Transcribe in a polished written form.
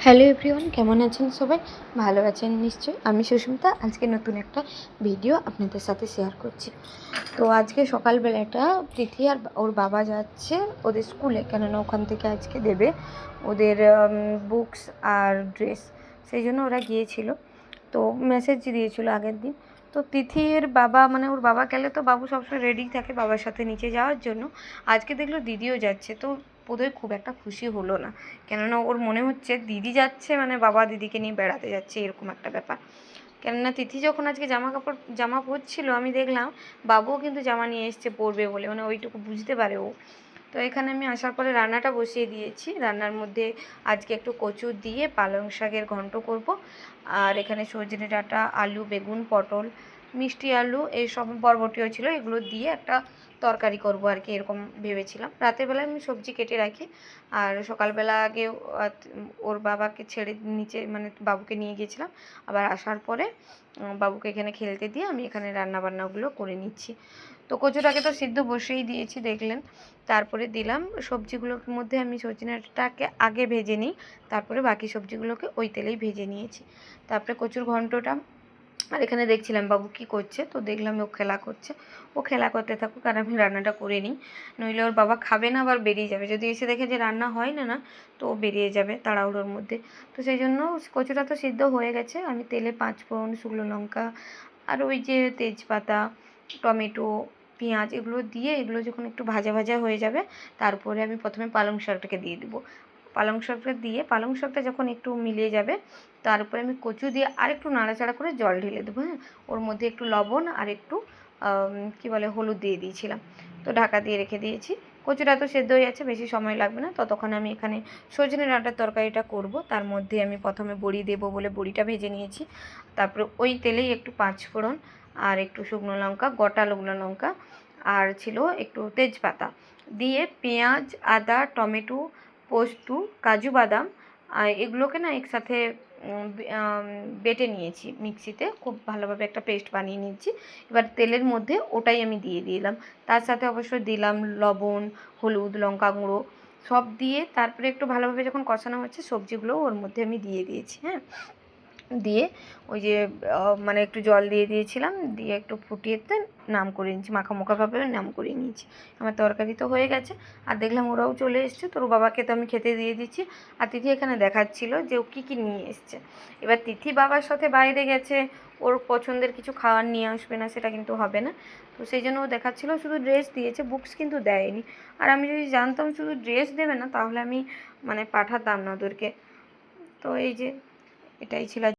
Hello everyone, কেমন আছেন সবাই? ভালো আছেন নিশ্চয়ই। আমি সুস্মিতা। আজকে নতুন একটা ভিডিও আপনাদের সাথে শেয়ার করছি। তো আজকে সকালবেলাটা তিথি আর ওর বাবা যাচ্ছে ওদের স্কুলে, কেননা ওখান থেকে আজকে দেবে ওদের বুকস আর ড্রেস, সেই জন্য ওরা গিয়েছিল। তো মেসেজ দিয়েছিল আগের দিন। তো তিথির বাবা, মানে ওর বাবা গেলে তো বাবু সবসময় রেডি থাকে বাবার সাথে নিচে যাওয়ার জন্য। আজকে দেখলো দিদিও যাচ্ছে, তো বোধহয় খুব একটা খুশি হলো না, কেননা ওর মনে হচ্ছে দিদি যাচ্ছে মানে বাবা দিদিকে নিয়ে বেড়াতে যাচ্ছে, এরকম একটা ব্যাপার। কেননা তিথি যখন আজকে জামা পরছিল, আমি দেখলাম বাবুও কিন্তু জামা নিয়ে এসছে পরবে বলে, মানে ওইটুকু বুঝতে পারে ও। তো এখানে আমি আসার পরে রান্নাটা বসিয়ে দিয়েছি। রান্নার মধ্যে আজকে একটু কচু দিয়ে পালং শাকের ঘন্ট করব, আর এখানে সজনে ডাঁটা, আলু, বেগুন, পটল, মিষ্টি আলু, এইসব বরবটিও ছিল, এগুলো দিয়ে একটা তরকারি করব আর কি, এরকম ভেবেছিলাম। রাতের বেলায় আমি সবজি কেটে রাখি, আর সকালবেলা আগে ওর বাবাকে ছেড়ে নিচে, মানে বাবুকে নিয়ে গিয়েছিলাম। আবার আসার পরে বাবুকে এখানে খেলতে দিয়ে আমি এখানে রান্নাবান্নাগুলো করে নিচ্ছি। তো কচুটাকে তো সিদ্ধ বসেই দিয়েছি দেখলেন। তারপরে দিলাম সবজিগুলোর মধ্যে, আমি সজনেটাকে আগে ভেজে নিই, তারপরে বাকি সবজিগুলোকে ওই তেলেই ভেজে নিয়েছি। তারপরে কচুর ঘন্টটা, আর এখানে দেখছিলাম বাবু কি করছে, তো দেখলাম ও খেলা করছে। ও খেলা করতে থাকুক, আর আমি রান্নাটা করে নিই, নইলে ওর বাবা খাবে না, আবার বেরিয়ে যাবে। যদি এসে দেখে যে রান্না হয় না না, তো ও বেরিয়ে যাবে তাড়াহুড়োর মধ্যে। তো সেই জন্য কচুটা তো সিদ্ধ হয়ে গেছে, আমি তেলে 5 ফোড়ন, শুকনো লঙ্কা, আর ওই যে তেজপাতা, টমেটো, পেঁয়াজ, এগুলো দিয়ে এগুলো যখন একটু ভাজা ভাজা হয়ে যাবে, তারপরে আমি প্রথমে পালং শাকটাকে দিয়ে দেবো। পালং শাকটা দিয়ে পালং শাকটা যখন একটু মিলিয়ে যাবে, তারপরে আমি কচু দিয়ে আর একটু নাড়াচাড়া করে জল ঢেলে দেবো। হ্যাঁ, ওর মধ্যে একটু লবণ আর একটু কী বলে হলুদ দিয়ে দিয়েছিলাম। তো ঢাকা দিয়ে রেখে দিয়েছি। কচুটা তো সেদ্ধ হয়ে যাচ্ছে, বেশি সময় লাগবে না। ততক্ষণ আমি এখানে সজনে ডাঁটার তরকারিটা করব। তার মধ্যে আমি প্রথমে বড়ি দেবো বলে বড়িটা ভেজে নিয়েছি। তারপরে ওই তেলেই একটু 5 ফোড়ন, আর একটু শুকনো লঙ্কা, গোটা শুকনো লঙ্কা, আর ছিল একটু তেজপাতা দিয়ে পেঁয়াজ, আদা, টমেটো, পোস্ত, কাজু বাদাম, এগুলোকে না একসাথে বেটে নিয়েছি মিক্সিতে, খুব ভালোভাবে একটা পেস্ট বানিয়ে নিয়েছি। এবার তেলের মধ্যে ওটাই আমি দিয়ে দিলাম। তার সাথে অবশ্যই দিলাম লবণ, হলুদ, লঙ্কা গুঁড়ো, সব দিয়ে তারপরে একটু ভালোভাবে যখন কষানো হচ্ছে, সবজিগুলোও ওর মধ্যে আমি দিয়ে দিয়েছি। হ্যাঁ, দিয়ে ওই যে মানে একটু জল দিয়ে দিয়েছিলাম, দিয়ে একটু ফুটিয়েতে নাম করে নিয়েছি, মাখাভাবে নাম করে নিয়েছি। আমার তরকারি তো হয়ে গেছে, আর দেখলাম ওরাও চলে এসছে। তোর বাবাকে তো আমি খেতে দিয়ে দিচ্ছি, আর তিথি এখানে দেখাচ্ছিল যে ও কী কী নিয়ে এসছে। এবার তিথি বাবার সাথে বাইরে গেছে, ওর পছন্দের কিছু খাবার নিয়ে আসবে না, সেটা কিন্তু হবে না। তো সেই জন্য ও দেখাচ্ছিলো, শুধু ড্রেস দিয়েছে, বুকস কিন্তু দেয়নি। আর আমি যদি জানতাম শুধু ড্রেস দেবে না, তাহলে আমি মানে পাঠাতাম না ওদেরকে। তো এই যে এটাই ছিল।